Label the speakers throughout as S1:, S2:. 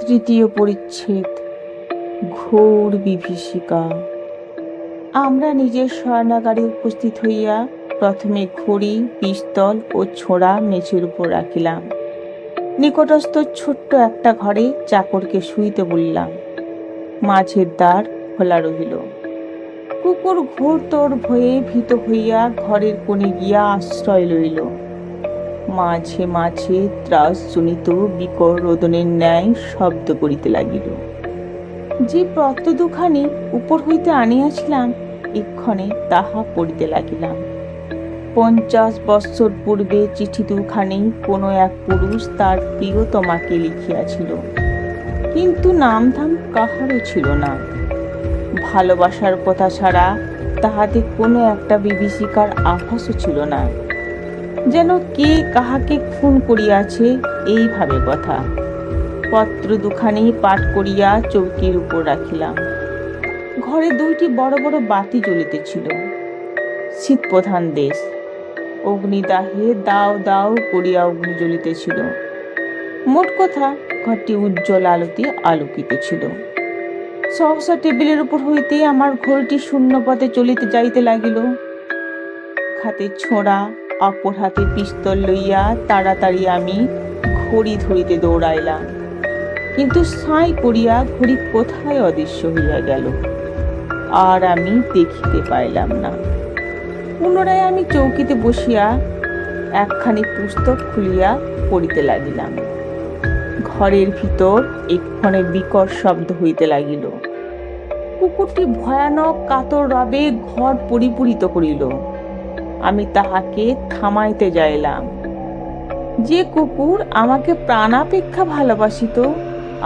S1: তৃতীয় পরিচ্ছেদ। ঘোর বিভীষিকা। আমরা নিজের শয়নাগারে উপস্থিত হইয়া প্রথমে ঘড়ি, পিস্তল ও ছোড়া মেঝের উপর রাখিলাম। নিকটস্থ ছোট্ট একটা ঘরে চাকরকে শুইতে বললাম। মাঝের দ্বার খোলা রহিল। কুকুর ঘোরতর ভয়ে ভীত হইয়া ঘরের কোণে গিয়া আশ্রয় লইল। মাঝে মাঝে ত্রাসজনিত বিকট রোদনের ন্যায় শব্দ করিতে লাগিল। যে পত্র দুখানি উপর হইতে আনিয়াছিলাম, এক্ষণে তাহা পড়িতে লাগিলাম। 50 বৎসর পূর্বে চিঠি দুখানি কোনো এক পুরুষ তার প্রিয়তমাকে লিখিয়াছিল, কিন্তু নামধাম কাহারও ছিল না। ভালোবাসার কথা ছাড়া তাহাতে কোনো একটা বিভীষিকার আভাসও ছিল না। যেন কে কাহাকে খুন করিয়াছে, এইভাবে কথা। পত্র দুখানি পাঠ করিয়া চৌকির উপর রাখিলাম। ঘরে 2টি বড় বড় বাতি জ্বলিতেছিল। শীত প্রধান দেশ। অগ্নিদাহে দাও দাও করিয়া অগ্নি জ্বলিতেছিল। মোট কথা, ঘরটি উজ্জ্বল আলোতে আলোকিত ছিল। সহসা টেবিলের উপর হইতে আমার ঘড়িটি শূন্য পথে চলিতে যাইতে লাগিল। হাতে ছোড়া, অপর হাতে পিস্তল লইয়া তাড়াতাড়ি আমি ঘড়ি ধরিতে দৌড়াইলাম, কিন্তু সাঁই করিয়া ঘড়ি কোথায় অদৃশ্য হইয়া গেল, আর আমি দেখিতে পাইলাম না। পুনরায় আমি চৌকিতে বসিয়া একখানি পুস্তক খুলিয়া পড়িতে লাগিলাম। ঘরের ভিতর এক্ষণে বিকট শব্দ হইতে লাগিল। কুকুরটি ভয়ানক কাতর রবে ঘর পরিপূরিত করিল। আমি তাহাকে থামাইতে যাইলাম। যে কুকুর আমাকে প্রাণাপেক্ষা ভালোবাসিত,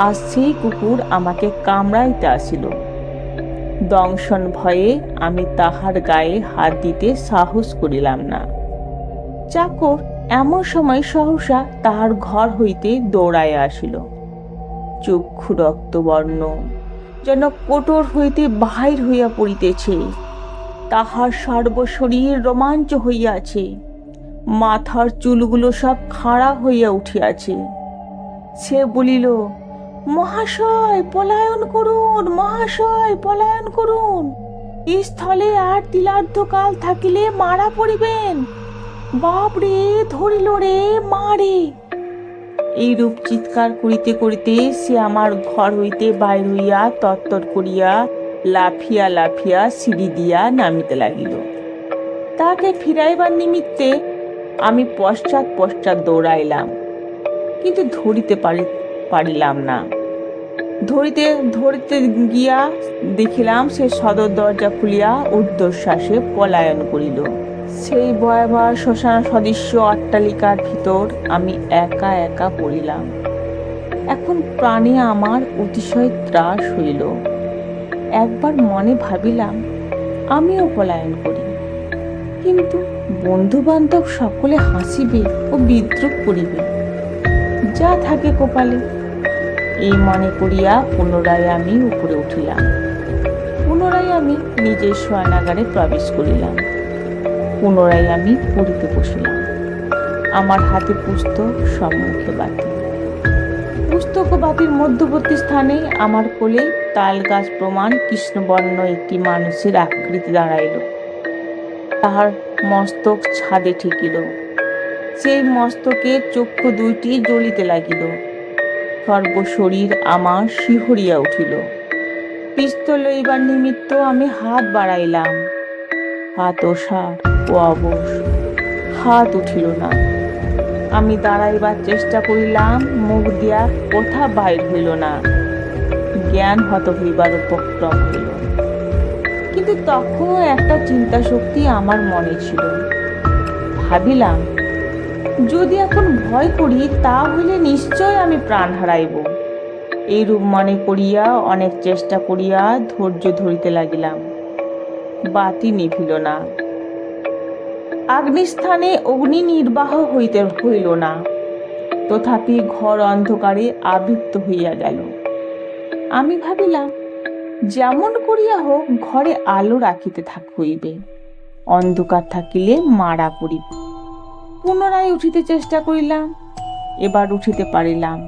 S1: আর সেই কুকুর আমাকে কামড়াইতে আসিল। দংশন ভয়ে আমি তাহার গায়ে হাত দিতে সাহস করিলাম না। চাকর এমন সময় সহসা তাহার ঘর হইতে দৌড়াইয়া আসিল। চক্ষু রক্তবর্ণ, যেন কোটর হইতে বাহির হইয়া পড়িতেছে। তাহার সর্বশরীর রোমাঞ্চ হইয়াছে। মাথার চুলগুলো সব খাড়া হইয়া উঠিয়াছে। সে বলিল, মহাশয় পলায়ন করুন, মহাশয় পলায়ন করুন। এই স্থলে আর তিলার্ধকাল থাকিলে মারা পড়িবেন। বাপরে, ধরিল রে, মারে। এইরূপ চিৎকার করিতে করিতে সে আমার ঘর হইতে বাইর হইয়া তত্তর করিয়া লাফিয়া লাফিয়া সিঁড়ি দিয়া নামিতে লাগিল। তাকে ফিরাইবার নিমিত্তে আমি পশ্চাৎ পশ্চাৎ দৌড়াইলাম, কিন্তু ধরিতে পারিলাম না। ধরিতে ধরিতে গিয়া দেখিলাম সে সদর দরজা খুলিয়া ঊর্ধ্বশ্বাসে পলায়ন করিল। সেই ভয়াবহ শ্মশান সদৃশ্য অট্টালিকার ভিতর আমি একা একা পড়িলাম। এখন প্রাণে আমার অতিশয় ত্রাস হইল। একবার মনে ভাবিলাম আমিও পলায়ন করি, কিন্তু বন্ধু বান্ধব সকলে হাসিবে ও বিদ্রুপ করিবে, যা থাকে কপালে। এই মনে করিয়া পুনরায় আমি উপরে উঠিলাম। পুনরায় আমি নিজের শয়নাগারে প্রবেশ করিলাম। পুনরায় আমি পড়িতে বসিলাম। আমার হাতে পুস্তক, সম্মুখে বাতি। পুস্তক ও বাতির মধ্যবর্তী স্থানে আমার কোলে তাল গাছ প্রমাণ কৃষ্ণবর্ণ একটি মানুষের আকৃতি দাঁড়াইল। তাহার মস্তক ছাদে ঠেকিল। সেই মস্তকে চক্ষু 2টি জ্বলিতে লাগিল। সর্বশরীর আমার শিহরিয়া উঠিল। পিস্তল লইবার নিমিত্ত আমি হাত বাড়াইলাম। হাত ওসার ও অবশ, হাত উঠিল না। আমি দাঁড়াইবার চেষ্টা করিলাম, মুখ দিয়া কথা বাইর হইল না। জ্ঞান হত হইবার উপক্রম হইল। কিন্তু তখনও একটা চিন্তা শক্তি আমার মনে ছিল। ভাবিলাম, যদি এখন ভয় করি, তা হইলে নিশ্চয় আমি প্রাণ হারাইব। এইরূপ মনে করিয়া অনেক চেষ্টা করিয়া ধৈর্য ধরিতে লাগিলাম। বাতি নিভিল না। অগ্নিস্থানে অগ্নি নির্বাহ হইতে হইল না। তথাপি ঘর অন্ধকারে আবৃত হইয়া গেল। আমি ভাবিলাম, যেমন করিয়া হোক ঘরে আলো রাখিতে হইবে, অন্ধকার থাকিলে মারা পড়িব। পুনরায় উঠিতে চেষ্টা করিলাম। এবার উঠিতে পারিলাম।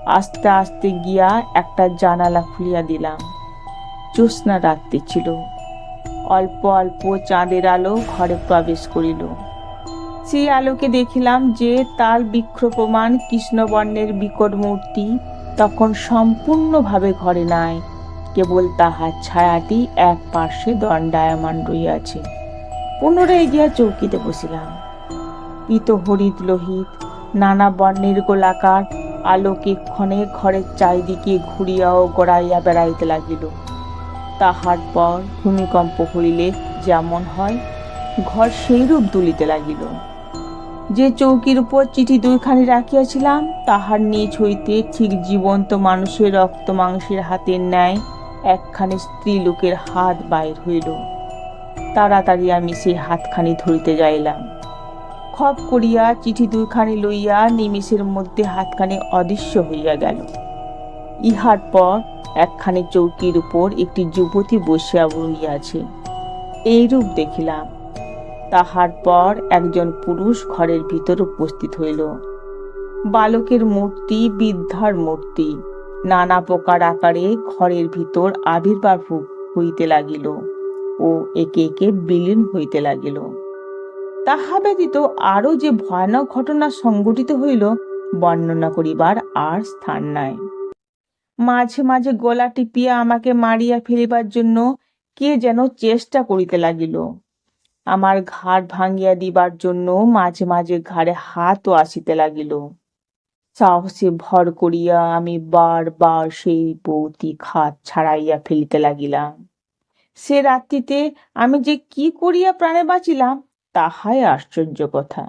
S1: আস্তে আস্তে গিয়া একটা জানালা খুলিয়া দিলাম। জ্যোৎস্না রাত্রি ছিল। অল্প অল্প চাঁদের আলো ঘরে প্রবেশ করিল। সেই আলোকে দেখিলাম যে তাল বিক্ষোভমান কৃষ্ণবর্ণের বিকট মূর্তি তখন সম্পূর্ণভাবে ঘরে নাই, কেবল তাহার ছায়াটি এক পার্শ্বে দণ্ডায়মান রহিয়াছে। পুনরায় গিয়া চৌকিতে বসিলাম। পীত হরিৎ লোহিত নানা বর্ণের গোলাকার আলোকে ক্ষণে ঘরের চারিদিকে ঘুরিয়া ও গড়াইয়া বেড়াইতে লাগিল। তাহার পর ভূমিকম্প হইলে যেমন হয়, ঘর সেইরূপ দুলিতে লাগিল। যে চৌকির উপর চিঠি দুইখানি রাখিয়াছিলাম তাহার নিচ হইতে ঠিক জীবন্ত মানুষের রক্ত মাংসের হাতের ন্যায় একখানি স্ত্রীলোকের হাত বাহির হইল। তাড়াতাড়ি আমি সেই হাতখানি ধরিতে যাইলাম। খপ করিয়া চিঠি দুইখানি লইয়া নিমেষের মধ্যে হাতখানি অদৃশ্য হইয়া গেল। ইহার পর একখানি চৌকির উপর একটি যুবতী বসিয়া রহিয়াছে, এইরূপ দেখিলাম। তাহার পর একজন পুরুষ ঘরের ভিতর উপস্থিত হইল। বালকের মূর্তি, বৃদ্ধার মূর্তি নানা প্রকার আকারে ঘরের ভিতর আবির্ভাব হইতে লাগিল ও একে একে বিলীন হইতে লাগিল। তাহা ব্যতীত আরো যে ভয়ানক ঘটনা সংঘটিত হইল বর্ণনা করিবার আর স্থান নাই। মাঝে মাঝে গলা টিপিয়া আমাকে মারিয়া ফেলিবার জন্য কে যেন চেষ্টা করিতে লাগিল। আমার ঘাড় ভাঙিয়া দিবার জন্য মাঝে মাঝে ঘাড়ে হাতও আসিতে লাগিল। সাহসে ভর করিয়া আমি বারবার সেই ভৌতিক হাত ছাড়াইয়া ফেলিতে লাগিলাম। সে রাত্রিতে আমি যে কি করিয়া প্রাণে বাঁচিলাম তাহাই আশ্চর্য কথা।